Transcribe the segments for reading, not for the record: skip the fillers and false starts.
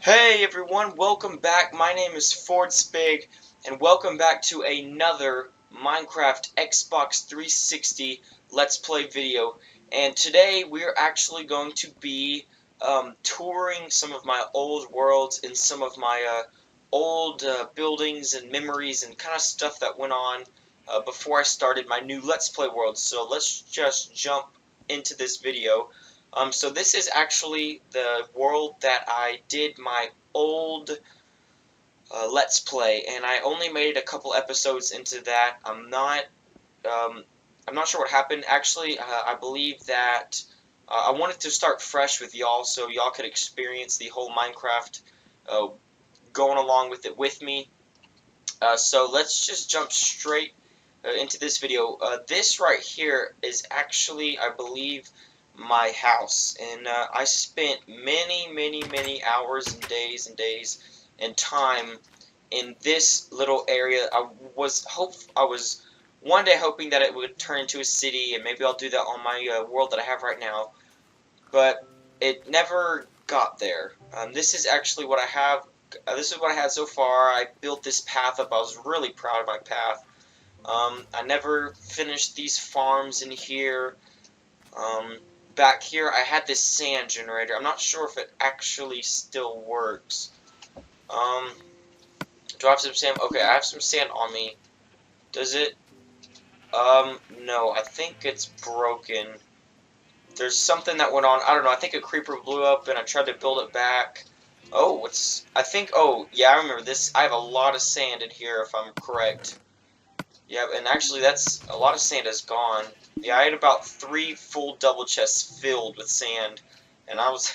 Hey everyone, welcome back. My name is fordspig, and welcome back to another Minecraft Xbox 360 Let's Play video. And today we're actually going to be touring some of my old worlds and some of my old buildings and memories and kind of stuff that went on before I started my new Let's Play world. So let's just jump into this video. So this is actually the world that I did my old Let's Play, and I only made a couple episodes into that. Um, I'm not sure what happened. Actually, I believe that I wanted to start fresh with y'all, so y'all could experience the whole Minecraft uh, going along with it with me. So let's just jump straight into this video. This right here is actually, I believe, my house, and I spent many hours and days and time in this little area. I was one day hoping that it would turn into a city, and maybe I'll do that on my world that I have right now, but it never got there. This is actually what I have. This is what I had so far. I built this path up. I was really proud of my path. I never finished these farms in here. Um, Back here, I had this sand generator. I'm not sure if it actually still works. Um, do I have some sand? Okay, I have some sand on me. Does it? No, I think it's broken. There's something that went on. I don't know. I think a creeper blew up, and I tried to build it back. Oh, I think. Oh, yeah, I remember this. I have a lot of sand in here, if I'm correct. Yeah, and actually, that's a lot of sand is gone. Yeah, I had about 3 full double chests filled with sand, and I was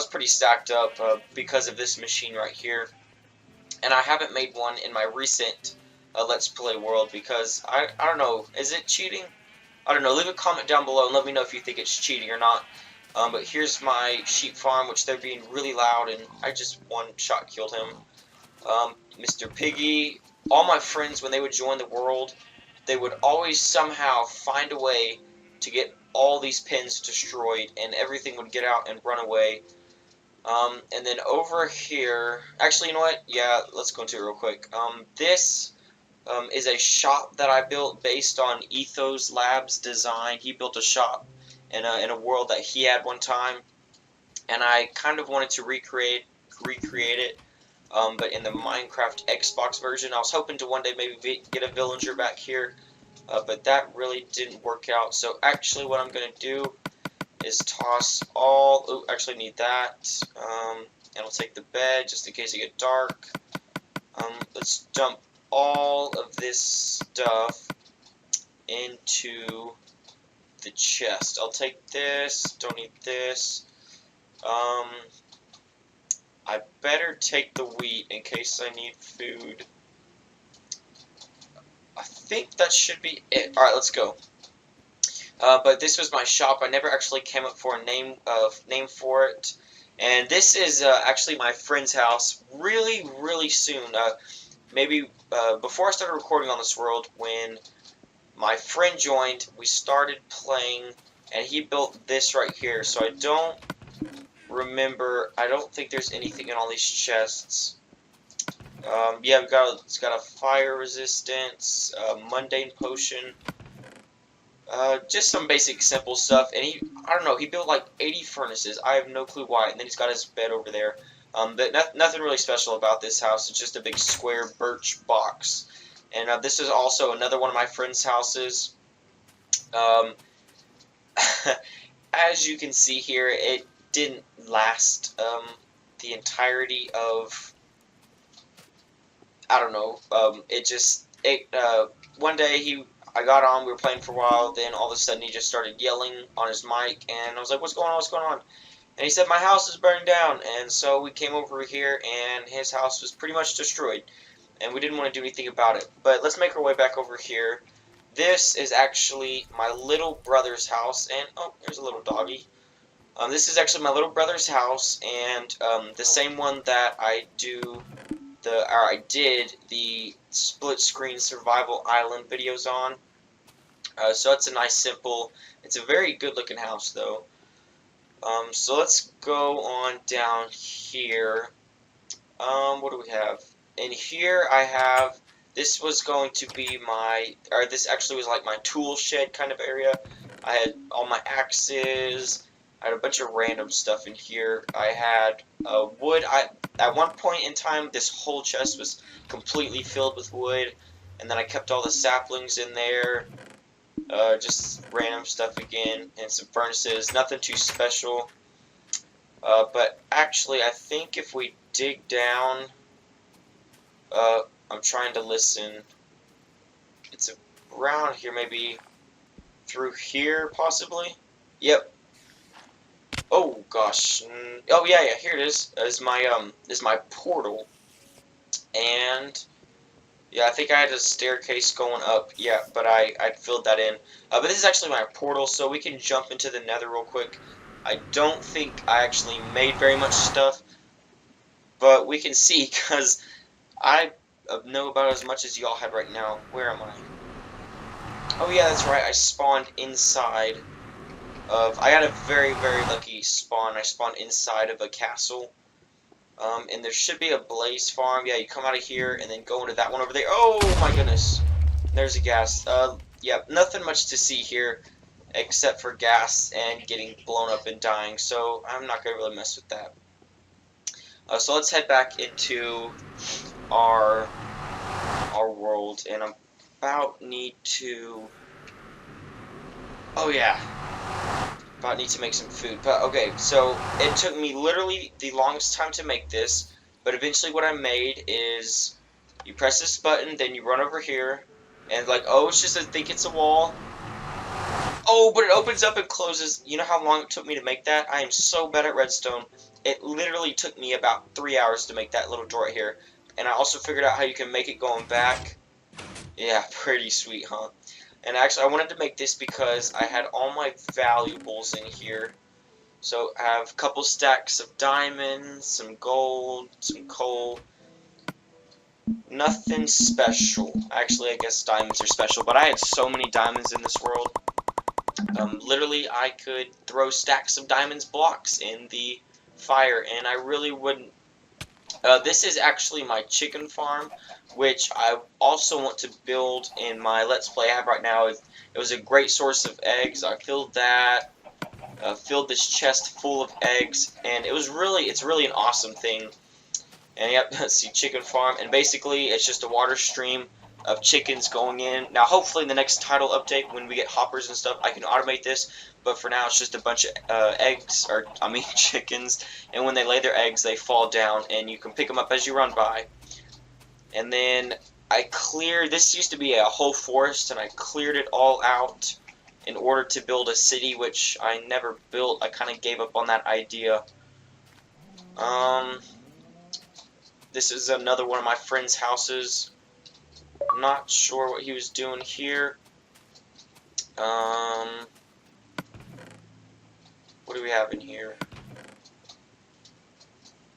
pretty stacked up because of this machine right here. And I haven't made one in my recent Let's Play world because I don't know. Is it cheating? I don't know. Leave a comment down below and let me know if you think it's cheating or not. But here's my sheep farm, which they're being really loud, and I just one shot killed him. Mr. Piggy, all my friends, when they would join the world, they would always somehow find a way to get all these pins destroyed, and everything would get out and run away. And then over here, actually, you know what? Yeah, let's go into it real quick. This is a shop that I built based on Ethos Labs design. He built a shop in a world that he had one time, and I kind of wanted to recreate it, but in the Minecraft Xbox version. I was hoping to one day maybe get a villager back here, but that really didn't work out. So actually, what I'm gonna do is toss all. Oh, actually need that. And I'll take the bed just in case it get dark. Let's dump all of this stuff into the chest. I'll take this. Don't need this. I better take the wheat in case I need food. I think that should be it. Alright, let's go. But this was my shop. I never actually came up for a name for it. And this is actually my friend's house really soon. Maybe before I started recording on this world, when my friend joined, we started playing, and he built this right here. So I don't remember. I don't think there's anything in all these chests. Yeah, it's got a fire resistance, mundane potion, just some basic simple stuff. And I don't know, he built like 80 furnaces. I have no clue why. And then he's got his bed over there. But nothing really special about this house. It's just a big square birch box. And this is also another one of my friend's houses. Um, as you can see here, it didn't last the entirety of, I don't know. One day I got on, we were playing for a while, then all of a sudden he just started yelling on his mic, and I was like, what's going on, what's going on? And he said, my house is burning down, and so we came over here, and his house was pretty much destroyed, and we didn't want to do anything about it. But let's make our way back over here. This is actually my little brother's house, and, oh, there's a little doggy. This is actually my little brother's house, and the same one that I did the split screen survival island videos on. So it's a nice simple, it's a very good looking house though. So let's go on down here. What do we have? In here I have, this was going to be my, or this actually was like my tool shed kind of area. I had all my axes, I had a bunch of random stuff in here. I had wood. At one point in time, this whole chest was completely filled with wood, and then I kept all the saplings in there. Just random stuff again, and some furnaces, nothing too special. But actually, I think if we dig down, I'm trying to listen. It's around here, maybe through here, possibly. Yep. Oh gosh. Oh yeah, yeah. Here it is. Is my portal, and yeah, I think I had a staircase going up. Yeah, but I filled that in. But this is actually my portal, so we can jump into the Nether real quick. I don't think I actually made very much stuff, but we can see because I know about as much as y'all had right now. Where am I? Oh yeah, that's right. I spawned inside of. I got a very, very lucky spawn. I spawned inside of a castle. And there should be a blaze farm. Yeah, you come out of here and then go into that one over there. Oh my goodness. There's a gas. Yeah, nothing much to see here except for gas and getting blown up and dying. So I'm not gonna really mess with that. So let's head back into our world, and I'm about need to. Oh yeah, about need to make some food. But okay, so it took me literally the longest time to make this, but eventually what I made is you press this button, then you run over here, and like, oh, it's just I think it's a wall. Oh, but it opens up and closes. You know how long it took me to make that? I am so bad at redstone. It literally took me about 3 hours to make that little door right here. And I also figured out how you can make it going back. Yeah, pretty sweet, huh? And actually, I wanted to make this because I had all my valuables in here. So I have a couple stacks of diamonds, some gold, some coal. Nothing special. Actually, I guess diamonds are special, but I had so many diamonds in this world. Literally, I could throw stacks of diamonds blocks in the fire, and I really wouldn't. This is actually my chicken farm, which I also want to build in my Let's Play I have right now. It was a great source of eggs. I filled that, filled this chest full of eggs, and it's really an awesome thing. And yep, see, chicken farm, and basically it's just a water stream of chickens going in. Now, hopefully in the next title update, when we get hoppers and stuff, I can automate this. But for now, it's just a bunch of eggs, or I mean chickens. And when they lay their eggs, they fall down, and you can pick them up as you run by. And then this used to be a whole forest, and I cleared it all out in order to build a city, which I never built. I kind of gave up on that idea. This is another one of my friend's houses. Not sure what he was doing here. What do we have in here?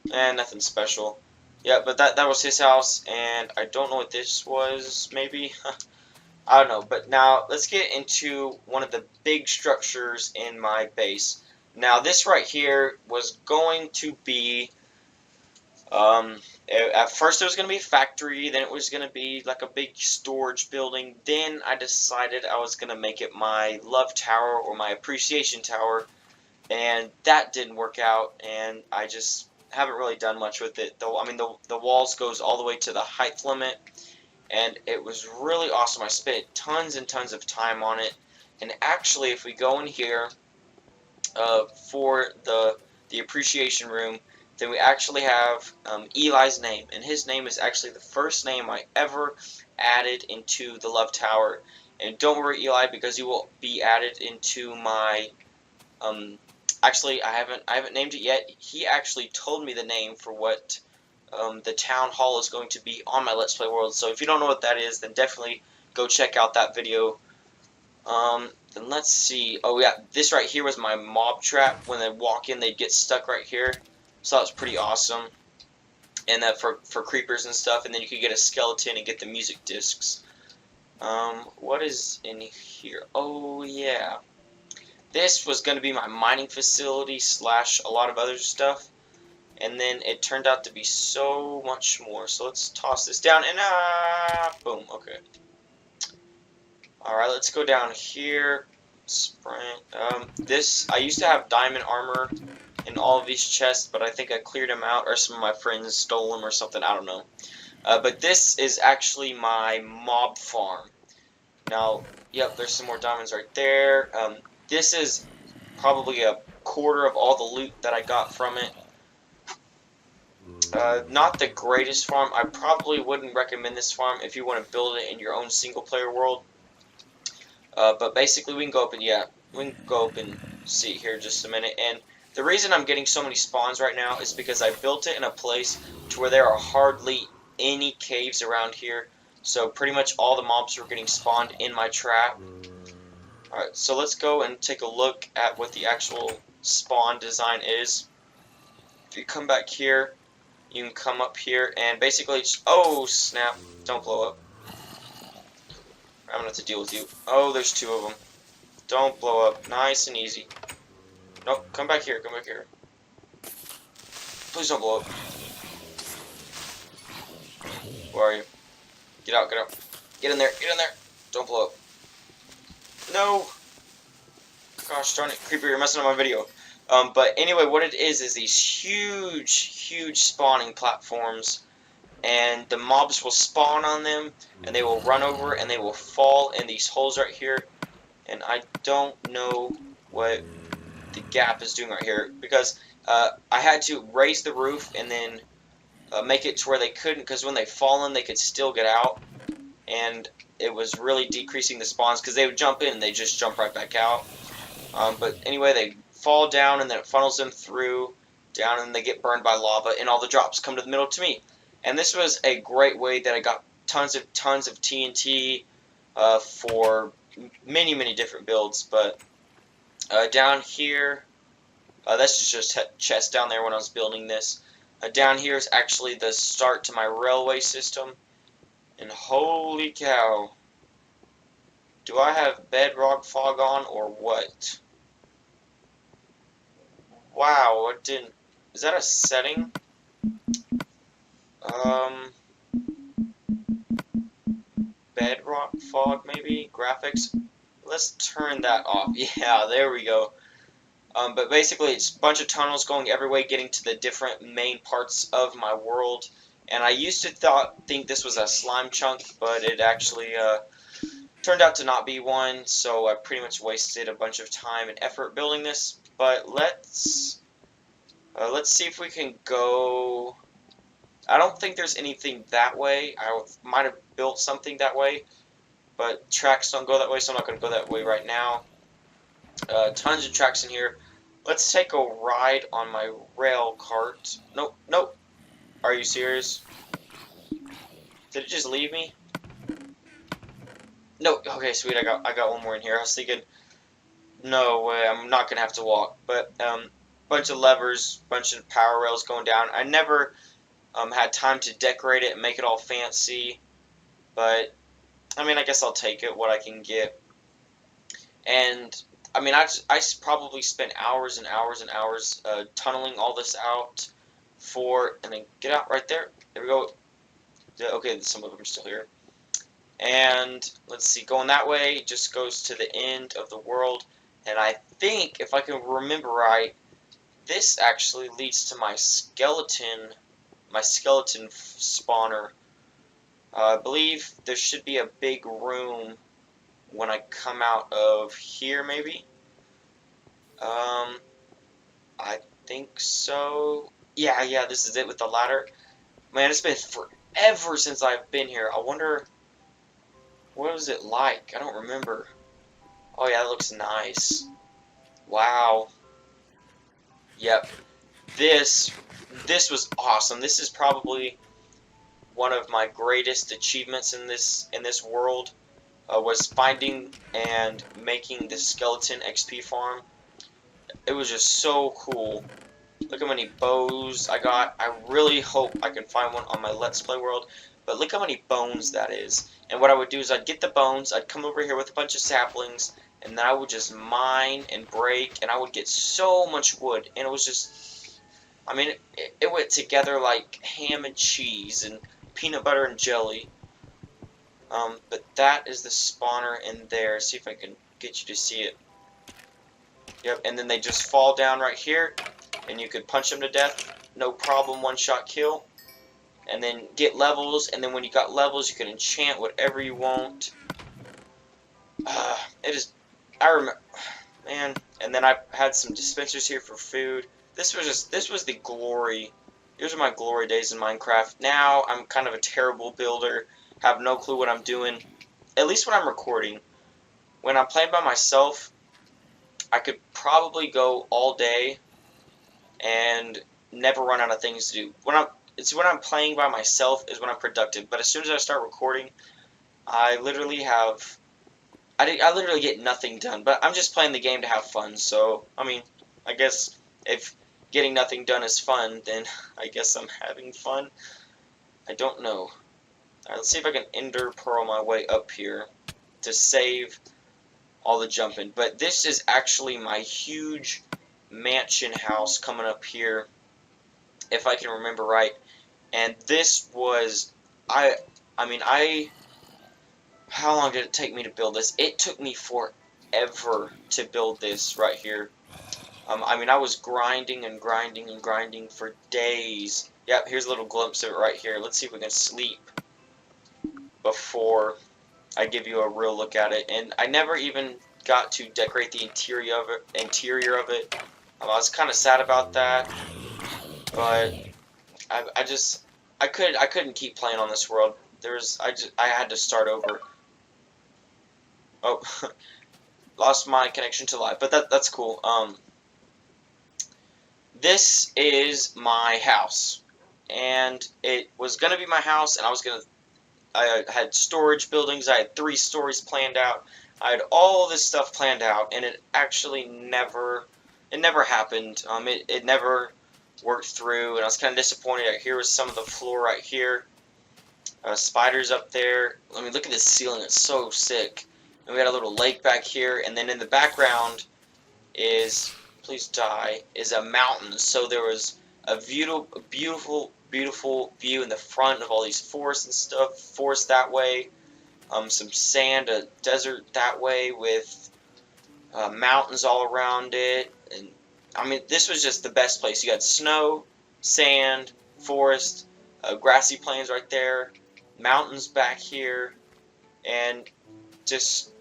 Nothing special. Yeah, but that was his house, and I don't know what this was, maybe? I don't know, but now let's get into one of the big structures in my base. Now, this right here was going to be at first it was going to be a factory, then it was going to be like a big storage building. Then I decided I was going to make it my love tower or my appreciation tower, and that didn't work out, and I just haven't really done much with it. Though I mean the walls goes all the way to the height limit, and it was really awesome. I spent tons and tons of time on it, and actually if we go in here for the appreciation room, then we actually have Eli's name, and his name is actually the first name I ever added into the Love Tower. And don't worry, Eli, because he will be added into my actually I haven't named it yet. He actually told me the name for what the town hall is going to be on my Let's Play world. So if you don't know what that is, then definitely go check out that video. Then let's see. Oh yeah, this right here was my mob trap. When they walk in, they'd get stuck right here. So that was pretty awesome. And that for creepers and stuff. And then you could get a skeleton and get the music discs. What is in here? Oh yeah. this was going to be my mining facility slash a lot of other stuff, and then it turned out to be so much more. So let's toss this down, and boom, okay. Alright, let's go down here. Sprint. This, I used to have diamond armor in all of these chests, but I think I cleared them out, or some of my friends stole them or something, I don't know. But this is actually my mob farm. Now, yep, there's some more diamonds right there. This is probably a quarter of all the loot that I got from it. Not the greatest farm. I probably wouldn't recommend this farm if you want to build it in your own single-player world. But basically, we can go up and see here in just a minute. And the reason I'm getting so many spawns right now is because I built it in a place to where there are hardly any caves around here. So pretty much all the mobs were getting spawned in my trap. Alright, so let's go and take a look at what the actual spawn design is. If you come back here, you can come up here and basically just, oh snap, don't blow up. I'm gonna have to deal with you. Oh, there's two of them. Don't blow up. Nice and easy. Nope, come back here, come back here. Please don't blow up. Where are you? Get out, get out. Get in there, get in there. Don't blow up. No! Gosh darn it, Creeper, you're messing up my video. But anyway, what it is these huge spawning platforms, and the mobs will spawn on them, and they will run over, and they will fall in these holes right here, and I don't know what the gap is doing right here, because I had to raise the roof and then make it to where they couldn't, because when they fall in, they could still get out, and it was really decreasing the spawns, because they would jump in and they just jump right back out. But anyway, they fall down, and then it funnels them through, down, and they get burned by lava, and all the drops come to the middle to me. And this was a great way that I got tons of TNT for many different builds. But down here, that's just a chest down there when I was building this. Down here is actually the start to my railway system. And holy cow, do I have bedrock fog on or what? Wow, it didn't. Is that a setting? Bedrock fog, maybe? Graphics? Let's turn that off. Yeah, there we go. But basically, it's a bunch of tunnels going every way, getting to the different main parts of my world. And I used to think this was a slime chunk, but it actually turned out to not be one. So I pretty much wasted a bunch of time and effort building this. But let's see if we can go. I don't think there's anything that way. I might have built something that way, but tracks don't go that way, so I'm not going to go that way right now. Tons of tracks in here. Let's take a ride on my rail cart. Nope, nope. Are you serious? Did it just leave me? No. Okay, sweet. I got one more in here. I was thinking, no way. I'm not gonna have to walk. But bunch of levers, bunch of power rails going down. I never had time to decorate it and make it all fancy, but I mean, I guess I'll take it what I can get. And I mean, I probably spent hours and hours and hours tunneling all this out and then get out right there. There we go. Okay, some of them are still here. And let's see, going that way just goes to the end of the world. And I think, if I can remember right, this actually leads to my skeleton spawner. I believe there should be a big room when I come out of here, maybe. I think so. Yeah, this is it with the ladder. Man, it's been forever since I've been here. I wonder, what was it like? I don't remember. Oh yeah, that looks nice. Wow. Yep. This was awesome. This is probably one of my greatest achievements in this world. Was finding and making the skeleton XP farm. It was just so cool. Look how many bows I got. I really hope I can find one on my Let's Play world. But look how many bones that is. And what I would do is I'd get the bones, I'd come over here with a bunch of saplings, and then I would just mine and break, and I would get so much wood, and it was just, I mean, it went together like ham and cheese and peanut butter and jelly. But that is the spawner in there. See if I can get you to see it. Yep, and then they just fall down right here, and you could punch them to death, no problem, one-shot kill. And then get levels, and then when you got levels, you can enchant whatever you want. It is, I remember, man. And then I had some dispensers here for food. This was the glory. These are my glory days in Minecraft. Now I'm kind of a terrible builder, have no clue what I'm doing. At least when I'm recording. When I'm playing by myself, I could probably go all day and never run out of things to do. When I'm playing by myself is when I'm productive. But as soon as I start recording, I literally get nothing done. But I'm just playing the game to have fun. So I mean, I guess if getting nothing done is fun, then I guess I'm having fun. I don't know. All right, let's see if I can ender pearl my way up here to save all the jumping. But this is actually my huge mansion house coming up here, if I can remember right. And this was, how long did it take me to build this? It took me forever to build this right here. I was grinding and grinding and grinding for days. Yep, here's a little glimpse of it right here. Let's see if we can sleep before I give you a real look at it. And I never even got to decorate the interior of it. I was kind of sad about that, but I couldn't keep playing on this world. I had to start over. Oh, lost my connection to live, but that's cool. This is my house, and it was gonna be my house, and I had storage buildings. I had 3 stories planned out. I had all this stuff planned out, and it actually never happened. It never worked through, and I was kind of disappointed. Here was some of the floor right here. Spiders up there. I mean, look at this ceiling. It's so sick. And we got a little lake back here, and then in the background is, please die, is a mountain. So there was a beautiful view in the front of all these forests and stuff. Forest that way, some sand, a desert that way with mountains all around it. And I mean, this was just the best place. You got snow, sand, forest, grassy plains right there, mountains back here, and just,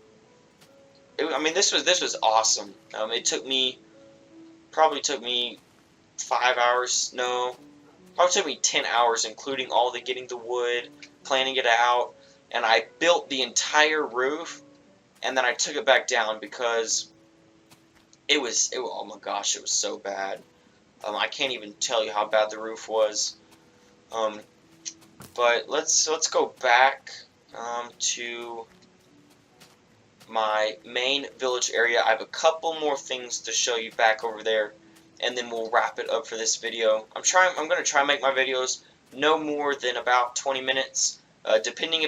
this was awesome. It probably took me 5 hours. No, probably took me 10 hours, including all the getting the wood, planning it out, and I built the entire roof, and then I took it back down because oh my gosh, it was so bad. I can't even tell you how bad the roof was. But let's go back to my main village area. I have a couple more things to show you back over there, and then we'll wrap it up for this video. I'm going to try and make my videos no more than about 20 minutes, depending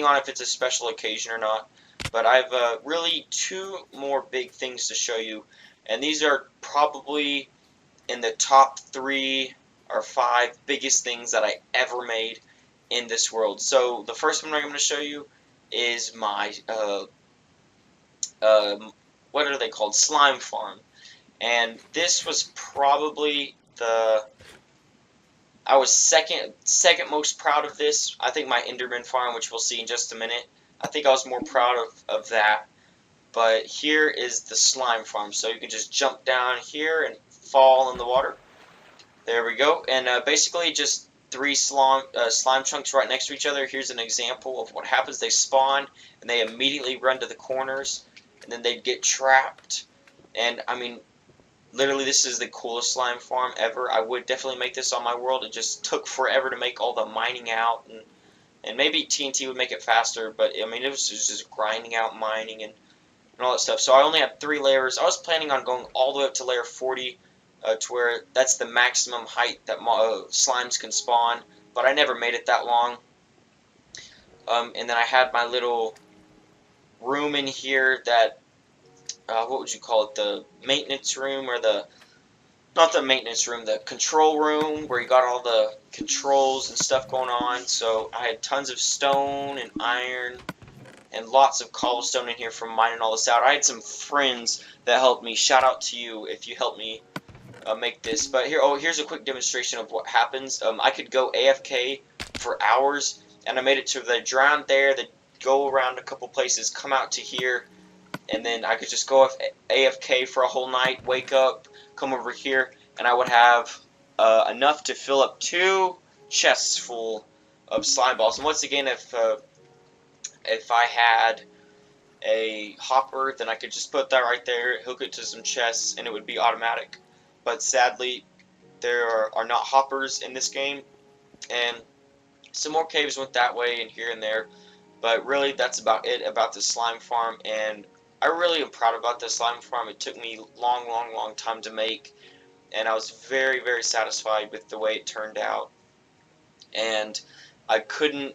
on if it's a special occasion or not. But I've really 2 more big things to show you, and these are probably in the top 3 or 5 biggest things that I ever made in this world. So the first one I'm going to show you is my what are they called? Slime farm. And this was probably I was second most proud of this. I think my Enderman farm, which we'll see in just a minute, I think I was more proud of that. But here is the slime farm. So you can just jump down here and fall in the water. There we go. And basically just 3 slime chunks right next to each other. Here's an example of what happens. They spawn, and they immediately run to the corners, and then they'd get trapped. And, I mean, literally this is the coolest slime farm ever. I would definitely make this on my world. It just took forever to make all the mining out, and maybe TNT would make it faster, but, I mean, it was just grinding out mining and all that stuff. So I only had 3 layers. I was planning on going all the way up to layer 40, to where that's the maximum height that slimes can spawn, but I never made it that long. And then I had my little room in here that what would you call it, the maintenance room, or the, not the maintenance room, the control room, where you got all the controls and stuff going on. So I had tons of stone and iron and lots of cobblestone in here from mining all this out. I had some friends that helped me. Shout out to you if you helped me make this. But here, here's a quick demonstration of what happens. I could go AFK for hours, and I made it to the drown there, the go around a couple places, come out to here, and then I could just go AFK for a whole night, wake up, come over here, and I would have enough to fill up 2 chests full of slime balls. And once again, if I had a hopper, then I could just put that right there, hook it to some chests, and it would be automatic. But sadly, there are not hoppers in this game, and some more caves went that way and here and there. But really, that's about it about the slime farm, and I really am proud about the slime farm. It took me long time to make, and I was very satisfied with the way it turned out. And I couldn't,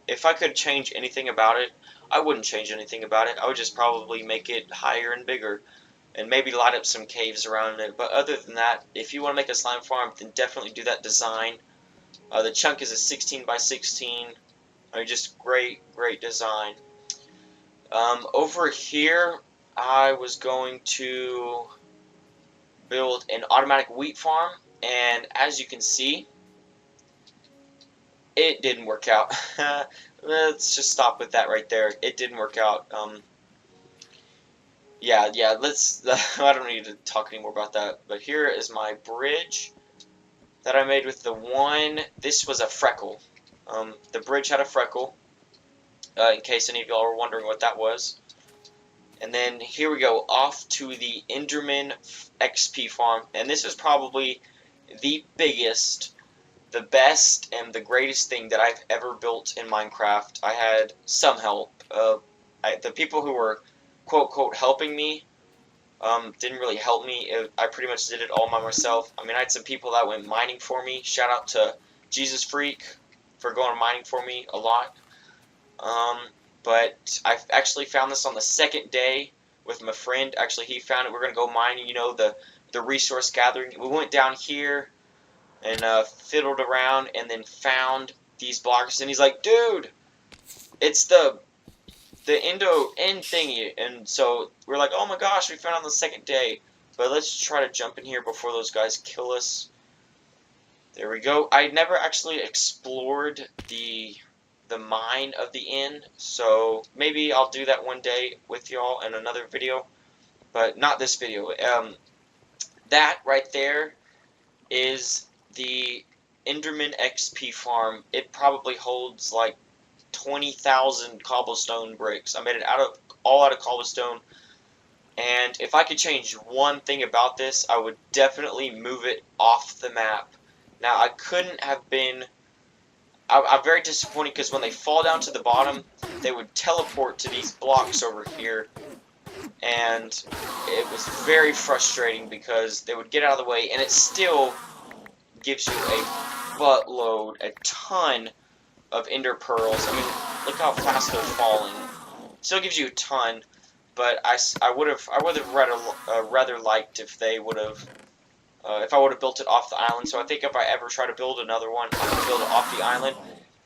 if I could change anything about it, I wouldn't change anything about it. I would just probably make it higher and bigger, and maybe light up some caves around it. But other than that, if you want to make a slime farm, then definitely do that design. The chunk is a 16 by 16. I mean, just great design. Over here, I was going to build an automatic wheat farm, and as you can see, it didn't work out. Let's just stop with that right there. It didn't work out. Yeah, let's, I don't need to talk anymore about that. But here is my bridge that I made with the one. This was a freckle. The bridge had a freckle, in case any of y'all were wondering what that was. And then here we go, off to the Enderman XP farm. And this is probably the biggest, the best, and the greatest thing that I've ever built in Minecraft. I had some help. The people who were quote helping me didn't really help me. I pretty much did it all by myself. I mean, I had some people that went mining for me. Shout out to Jesus Freak for going mining for me a lot. But I actually found this on the second day with my friend. Actually, he found it. We're gonna go mining. You know, the resource gathering. We went down here and fiddled around, and then found these blocks. And he's like, "Dude, it's the end thingy." And so we're like, "Oh my gosh, we found it on the second day." But let's try to jump in here before those guys kill us. There we go. I never actually explored the mine of the inn, so maybe I'll do that one day with y'all in another video, but not this video. That right there is the Enderman XP farm. It probably holds like 20,000 cobblestone bricks. I made it all out of cobblestone, and if I could change one thing about this, I would definitely move it off the map. Now, I couldn't have been... I'm very disappointed because when they fall down to the bottom, they would teleport to these blocks over here, and it was very frustrating because they would get out of the way, and it still gives you a buttload, a ton of ender pearls. I mean, look how fast they're falling. Still gives you a ton, but I would have rather liked if they would have. If I would have built it off the island. So I think if I ever try to build another one, I'm going to build it off the island.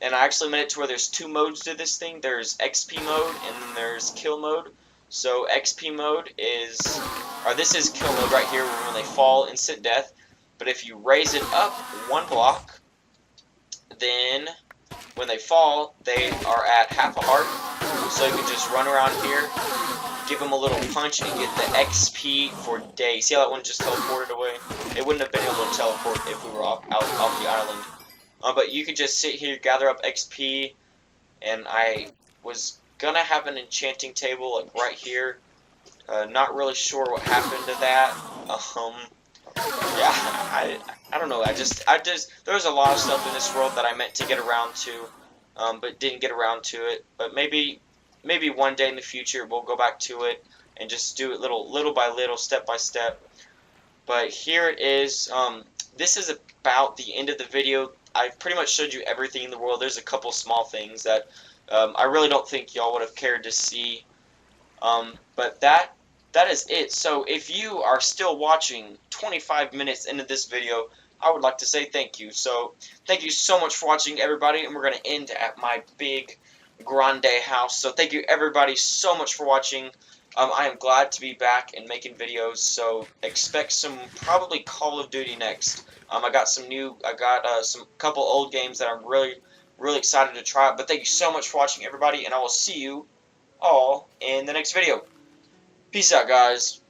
And I actually made it to where there's 2 modes to this thing. There's XP mode and then there's kill mode. So XP mode is, or this is kill mode right here, when they fall, instant death. But if you raise it up 1 block, then when they fall, they are at half a heart. So you can just run around here, give them a little punch, and get the XP for days. See how that one just teleported away? It wouldn't have been able to teleport if we were off the island. But you could just sit here, gather up XP, and I was gonna have an enchanting table like right here. Not really sure what happened to that. Yeah, I don't know. I just there's a lot of stuff in this world that I meant to get around to, but didn't get around to it. But maybe one day in the future we'll go back to it and just do it little by little, step by step. But here it is. This is about the end of the video. I've pretty much showed you everything in the world. There's a couple small things that I really don't think y'all would have cared to see. But that that is it. So if you are still watching 25 minutes into this video, I would like to say thank you. So thank you so much for watching, everybody, and we're going to end at my big grande house. So thank you, everybody, so much for watching. I am glad to be back and making videos, so expect some probably Call of Duty next. I got some couple old games that I'm really excited to try. But thank you so much for watching, everybody, and I will see you all in the next video. Peace out, guys.